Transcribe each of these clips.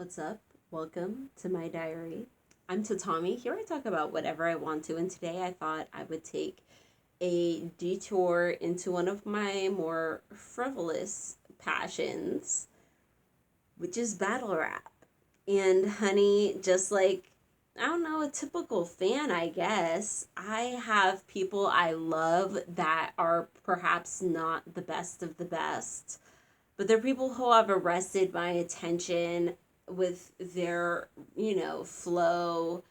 What's up? Welcome to my diary. I'm Tatami. Here I talk about whatever I want to, and today I thought I would take a detour into one of my more frivolous passions, which is battle rap. And honey, just like, I don't know, a typical fan, I guess, I have people I love that are perhaps not the best of the best, but they're people who have arrested my attention with their, flow,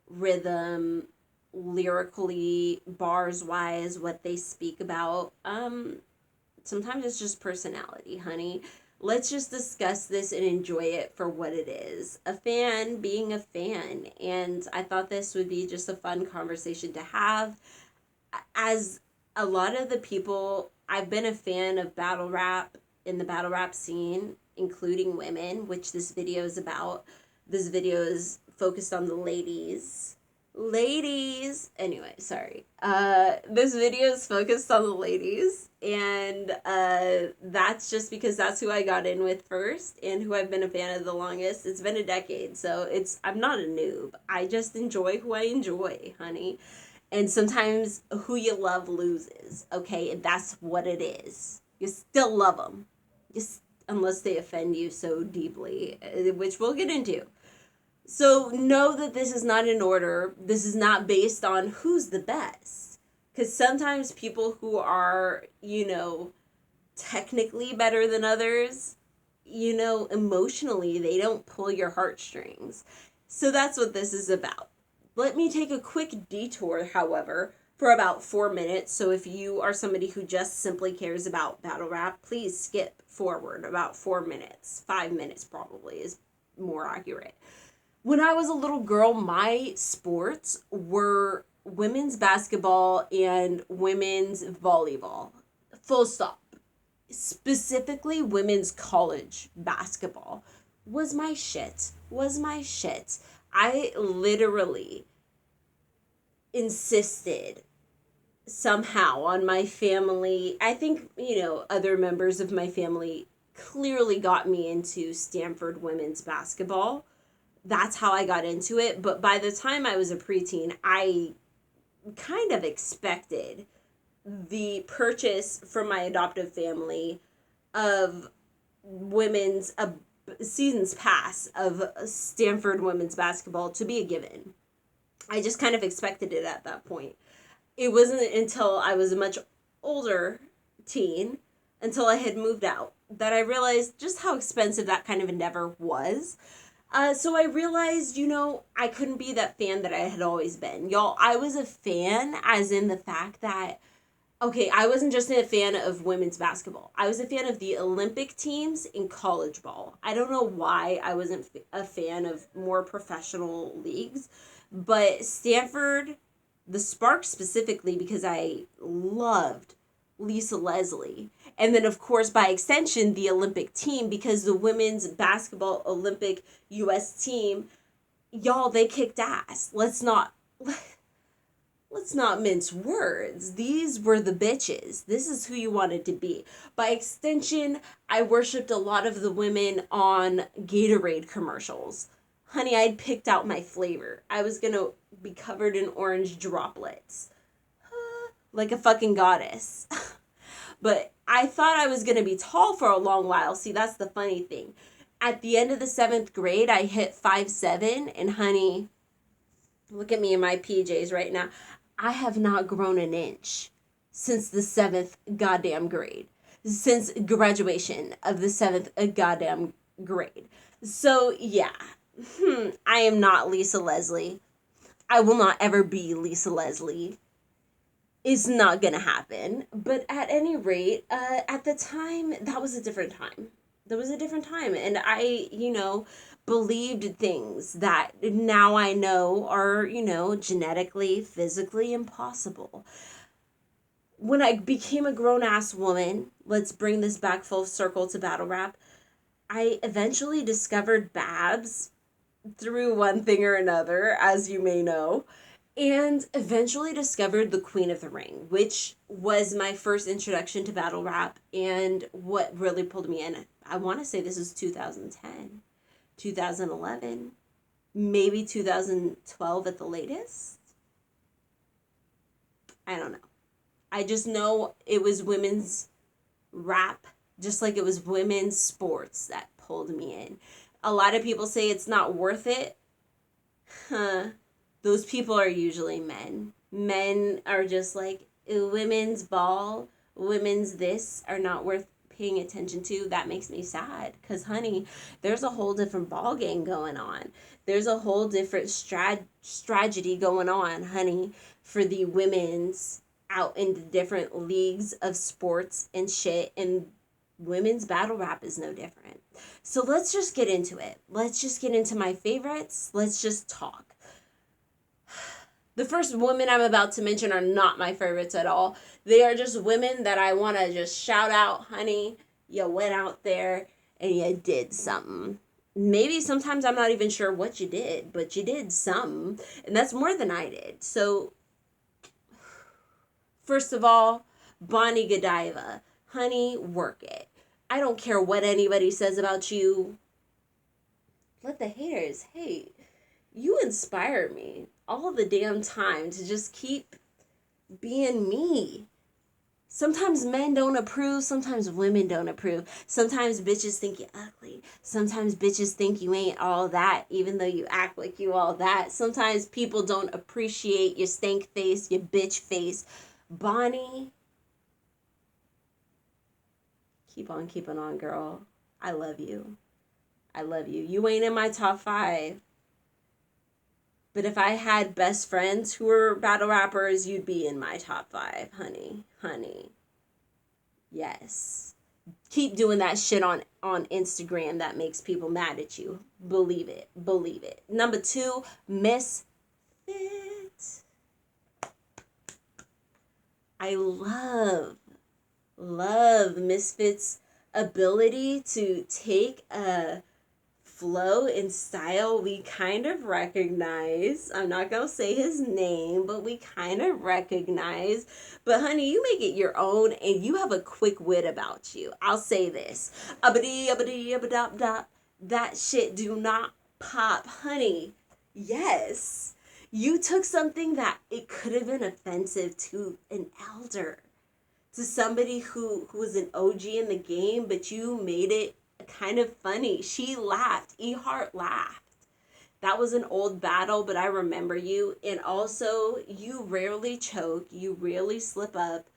rhythm, lyrically, bars wise, what they speak about. Sometimes it's just personality, honey. Let's just discuss this and enjoy it for what it is. A fan being a fan. And I thought this would be just a fun conversation to have. As a lot of the people, I've been a fan of battle rap in the battle rap scene, including women, which this video is about. This video is focused on the ladies. Ladies! Anyway, sorry. This video is focused on the ladies, and that's just because that's who I got in with first and who I've been a fan of the longest. It's been a decade, so I'm not a noob. I just enjoy who I enjoy, honey. And sometimes who you love loses, okay? And that's what it is. You still love them. Just unless they offend you so deeply, which we'll get into. So know that this is not in order. This is not based on who's the best. Because sometimes people who are, technically better than others, emotionally, they don't pull your heartstrings. So that's what this is about. Let me take a quick detour, however, for about 4 minutes. So if you are somebody who just simply cares about battle rap, please skip forward about 4 minutes. 5 minutes probably is more accurate. When I was a little girl, my sports were women's basketball and women's volleyball. Full stop. Specifically, women's college basketball was my shit. I literally insisted somehow on my family. I think, other members of my family clearly got me into Stanford women's basketball. That's how I got into it. But by the time I was a preteen, I kind of expected the purchase from my adoptive family of women's season's pass of Stanford women's basketball to be a given. I just kind of expected it at that point. It wasn't until I was a much older teen, until I had moved out, that I realized just how expensive that kind of endeavor was. So I realized, I couldn't be that fan that I had always been. Y'all, I was a fan as in the fact that, okay, I wasn't just a fan of women's basketball. I was a fan of the Olympic teams in college ball. I don't know why I wasn't a fan of more professional leagues, but Stanford, the Sparks specifically, because I loved Lisa Leslie. And then, of course, by extension, the Olympic team, because the women's basketball Olympic U.S. team, y'all, they kicked ass. Let's not mince words. These were the bitches. This is who you wanted to be. By extension, I worshipped a lot of the women on Gatorade commercials. Honey, I'd picked out my flavor. I was going to be covered in orange droplets. Like a fucking goddess. But I thought I was going to be tall for a long while. See, that's the funny thing. At the end of the 7th grade, I hit 5'7", and honey, look at me in my PJs right now. I have not grown an inch since the 7th goddamn grade. Since graduation of the 7th goddamn grade. So, yeah. I am not Lisa Leslie. I will not ever be Lisa Leslie. It's not gonna happen. But at any rate, at the time, that was a different time. There was a different time. And I, believed things that now I know are, genetically, physically impossible. When I became a grown-ass woman, let's bring this back full circle to battle rap, I eventually discovered Babs through one thing or another, as you may know, and eventually discovered the Queen of the Ring, which was my first introduction to battle rap and what really pulled me in. I want to say this is 2010. 2011, maybe 2012 at the latest. I don't know. I just know it was women's rap, just like it was women's sports that pulled me in. A lot of people say it's not worth it. Those people are usually men. Men are just like, women's ball, women's this are not worth paying attention to. That makes me sad because, honey, there's a whole different ball game going on. There's a whole different strategy going on, honey, for the women's out in the different leagues of sports and shit. And women's battle rap is no different. So let's just get into it. Let's just get into my favorites. Let's just talk. The first women I'm about to mention are not my favorites at all. They are just women that I want to just shout out, honey, you went out there and you did something. Maybe sometimes I'm not even sure what you did, but you did something. And that's more than I did. So, first of all, Bonnie Godiva. Honey, work it. I don't care what anybody says about you. Let the haters hate. You inspire me all the damn time to just keep being me. Sometimes men don't approve. Sometimes women don't approve. Sometimes bitches think you're ugly. Sometimes bitches think you ain't all that, even though you act like you all that. Sometimes people don't appreciate your stank face, your bitch face. Bonnie, keep on keeping on, girl. I love you. I love you. You ain't in my top 5. But if I had best friends who were battle rappers, you'd be in my top 5, honey. Honey. Yes. Keep doing that shit on Instagram that makes people mad at you. Believe it. Believe it. Number 2, Misfit. I love Misfit's ability to take a flow and style we kind of recognize. I'm not gonna say his name, but we kind of recognize. But honey, you make it your own and you have a quick wit about you. I'll say this. That shit do not pop, honey. Yes. You took something that it could have been offensive to an elder, to somebody who was an OG in the game, but you made it kind of funny. She laughed. E-Heart laughed. That was an old battle, but I remember you. And also, you rarely choke. You rarely slip up.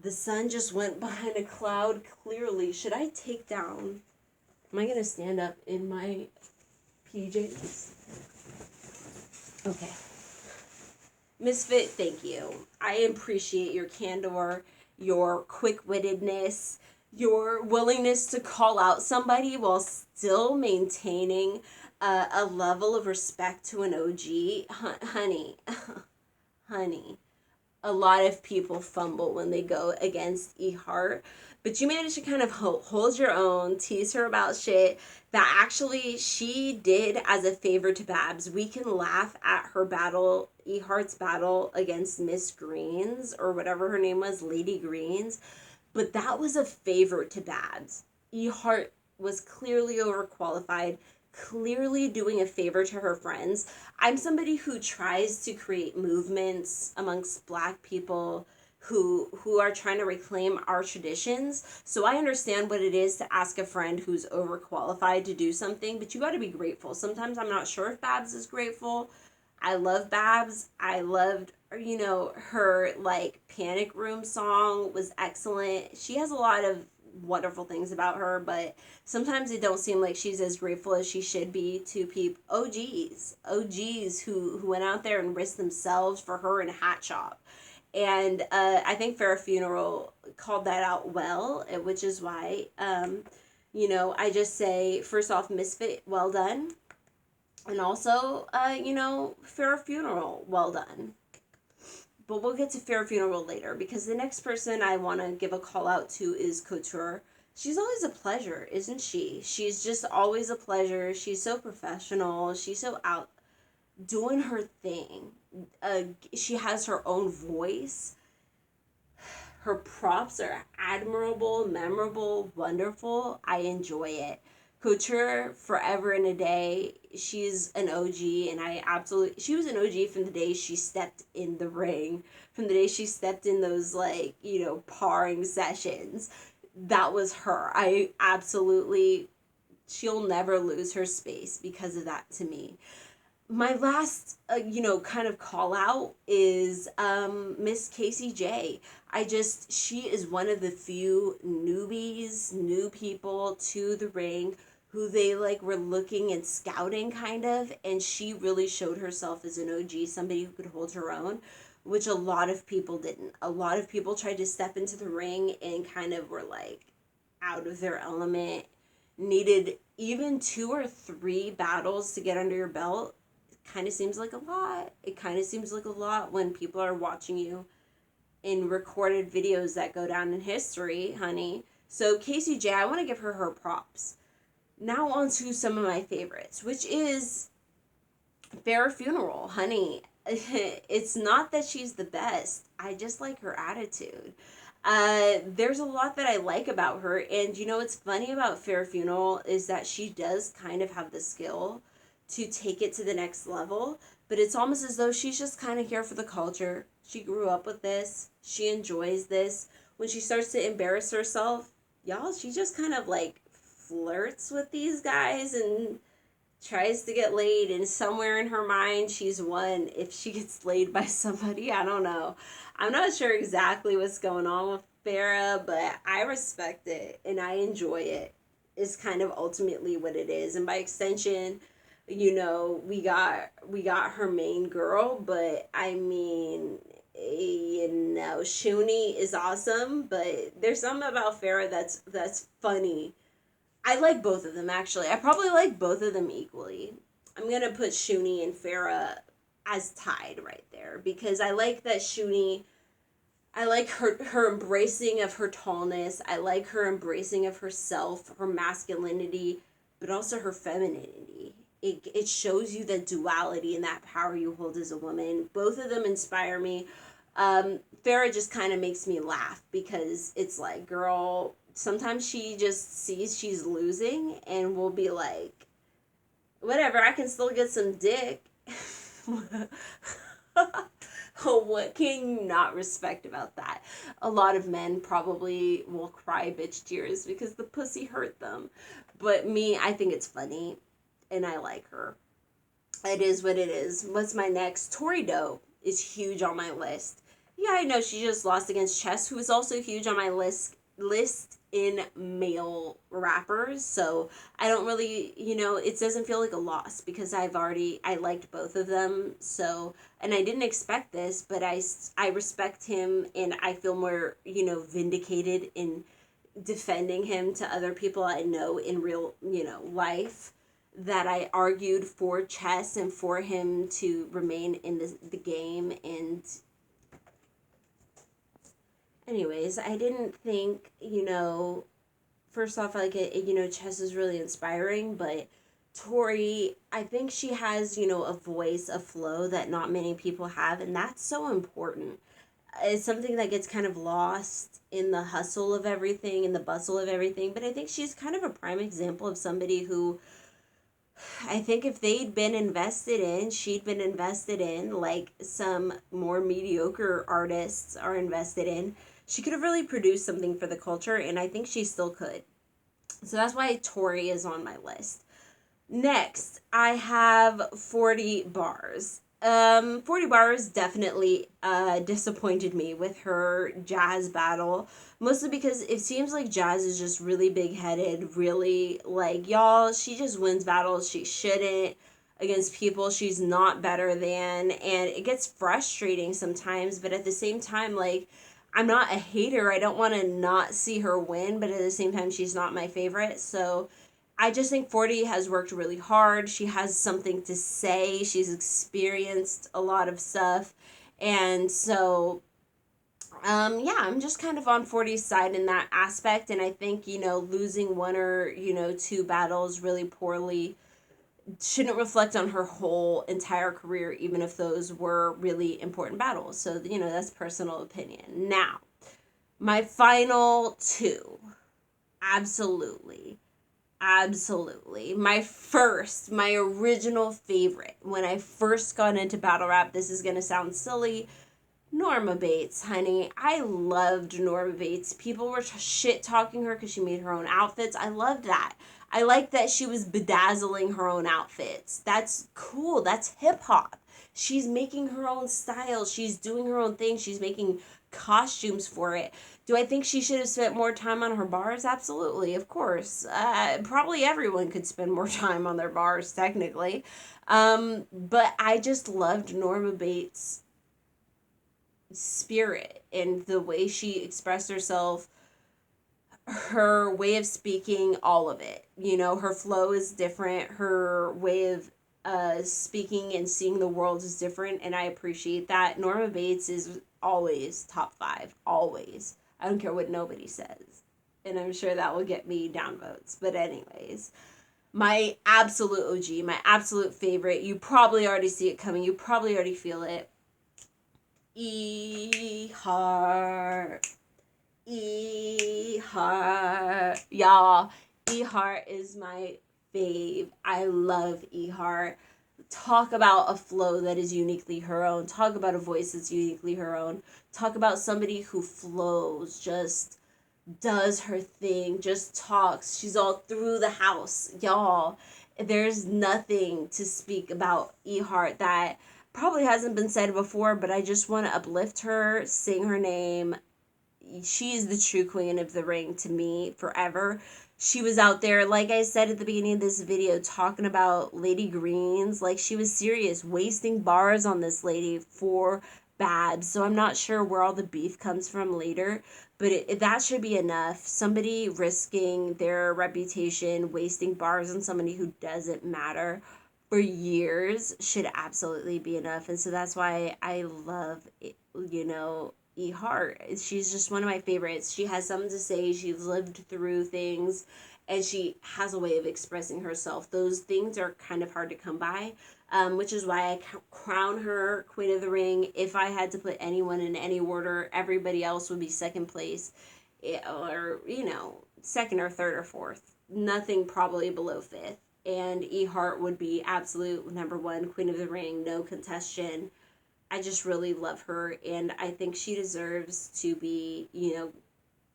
The sun just went behind a cloud clearly. Should I take down? Am I going to stand up in my PJs? Okay. Misfit, thank you. I appreciate your candor, your quick-wittedness, your willingness to call out somebody while still maintaining a level of respect to an OG. Honey, honey, a lot of people fumble when they go against E-Heart, but you managed to kind of hold your own, tease her about shit that actually she did as a favor to Babs. We can laugh at her battle, E-Heart's battle against Miss Greens, or whatever her name was, Lady Greens. But that was a favor to Babs. E-Heart was clearly overqualified, clearly doing a favor to her friends. I'm somebody who tries to create movements amongst Black people who are trying to reclaim our traditions. So I understand what it is to ask a friend who's overqualified to do something, but you got to be grateful. Sometimes I'm not sure if Babs is grateful. I love Babs. I loved, her Panic Room song was excellent. She has a lot of wonderful things about her, but sometimes it don't seem like she's as grateful as she should be to people, OGs who went out there and risked themselves for her in Hat Shop. And I think Fair Funeral called that out well, which is why, I just say, first off, Misfit, well done. And also, Fair Funeral, well done. But we'll get to Fair Funeral later, because the next person I want to give a call out to is Couture. She's always a pleasure, isn't she? She's just always a pleasure. She's so professional. She's so out doing her thing. She has her own voice. Her props are admirable, memorable, wonderful. I enjoy it. Couture forever and a day. She's an OG, and she was an OG from the day she stepped in the ring, from the day she stepped in those, like, parring sessions. That was her. I absolutely, she'll never lose her space because of that to me. My last, kind of call out is Miss Casey J. She is one of the few new people to the ring who they like were looking and scouting kind of, and she really showed herself as an OG, somebody who could hold her own, which a lot of people didn't. A lot of people tried to step into the ring and kind of were like out of their element, needed even 2 or 3 battles to get under your belt. Kind of seems like a lot. It kind of seems like a lot when people are watching you in recorded videos that go down in history, honey. So Casey J, I want to give her props. Now on to some of my favorites, which is Fair Funeral, honey. It's not that she's the best. I just like her attitude. There's a lot that I like about her, and what's funny about Fair Funeral is that she does kind of have the skill to take it to the next level, but it's almost as though she's just kind of here for the culture. She grew up with this. She enjoys this. When she starts to embarrass herself, y'all, she just kind of like flirts with these guys and tries to get laid, and somewhere in her mind she's won if she gets laid by somebody. I don't know. I'm not sure exactly what's going on with Farrah, but I respect it and I enjoy it. Is kind of ultimately what it is. And by extension, we got her main girl, but I mean, Shuni is awesome, but there's something about Farrah that's funny. I like both of them, actually. I probably like both of them equally. I'm gonna put Shuni and Farrah as tied right there, because I like that Shuni, I like her embracing of her tallness. I like her embracing of herself, her masculinity, but also her femininity. It shows you the duality and that power you hold as a woman. Both of them inspire me. Farrah just kind of makes me laugh because it's like, girl, sometimes she just sees she's losing and will be like, whatever, I can still get some dick. What can you not respect about that? A lot of men probably will cry bitch tears because the pussy hurt them. But me, I think it's funny and I like her. It is what it is. What's my next? Tori Doe is huge on my list. Yeah, I know she just lost against Chess, who is also huge on my list in male rappers. So I don't really, it doesn't feel like a loss because I liked both of them. So, and I didn't expect this, but I respect him and I feel more, vindicated in defending him to other people I know in real, life, that I argued for Chess and for him to remain in the game. And anyways, I didn't think, first off, like, Chess is really inspiring, but Tori, I think she has, a voice, a flow that not many people have, and that's so important. It's something that gets kind of lost in the hustle of everything, in the bustle of everything, but I think she's kind of a prime example of somebody who, I think if she'd been invested in, like some more mediocre artists are invested in, she could have really produced something for the culture, and I think she still could. So that's why Tori is on my list. Next, I have 40 Bars. 40 Bars definitely disappointed me with her Jazz battle. Mostly because it seems like Jazz is just really big-headed, really, like, y'all, she just wins battles she shouldn't against people she's not better than, and it gets frustrating sometimes, but at the same time, like, I'm not a hater. I don't want to not see her win, but at the same time, she's not my favorite, so I just think 40 has worked really hard. She has something to say. She's experienced a lot of stuff. And so, yeah, I'm just kind of on 40's side in that aspect. And I think, losing 1 or 2 battles really poorly shouldn't reflect on her whole entire career, even if those were really important battles. So, that's personal opinion. Now, my final 2. Absolutely. Absolutely. My original favorite, when I first got into battle rap, this is going to sound silly. Norma Bates, honey. I loved Norma Bates. People were shit talking her because she made her own outfits. I loved that. I liked that she was bedazzling her own outfits. That's cool. That's hip hop. She's making her own style. She's doing her own thing. She's making costumes for it. Do I think she should have spent more time on her bars? Absolutely, of course. Probably everyone could spend more time on their bars, technically. But I just loved Norma Bates' spirit and the way she expressed herself, her way of speaking, all of it. You know, her flow is different, her way of speaking and seeing the world is different, and I appreciate that. Norma Bates is always top five, always. I don't care what nobody says. And I'm sure that will get me down votes. But, anyways, my absolute OG, my absolute favorite, you probably already see it coming, you probably already feel it. E-Heart. E-Heart. Y'all, E-Heart is my fave. I love E-Heart. Talk about a flow that is uniquely her own. Talk about a voice that's uniquely her own. Talk about somebody who flows, just does her thing, just talks. She's all through the house. Y'all, there's nothing to speak about E-Heart that probably hasn't been said before, but I just want to uplift her, sing her name. She is the true queen of the ring to me forever. She was out there, like I said at the beginning of this video, talking about Lady Greens. Like, she was serious, wasting bars on this lady for Babs. So I'm not sure where all the beef comes from later, but that should be enough. Somebody risking their reputation, wasting bars on somebody who doesn't matter for years should absolutely be enough. And so that's why I love it, E-Heart. She's just one of my favorites. She has something to say. She's lived through things, and she has a way of expressing herself. Those things are kind of hard to come by, which is why I crown her Queen of the Ring. If I had to put anyone in any order, everybody else would be second place, or, second or third or fourth. Nothing probably below fifth. And E-Heart would be absolute number one, Queen of the Ring, no contestation. I just really love her, and I think she deserves to be,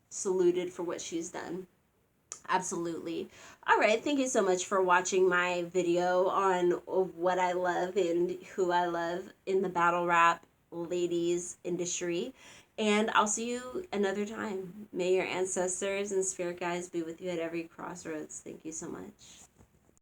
saluted for what she's done. Absolutely. All right, thank you so much for watching my video on what I love and who I love in the battle rap ladies industry. And I'll see you another time. May your ancestors and spirit guides be with you at every crossroads. Thank you so much.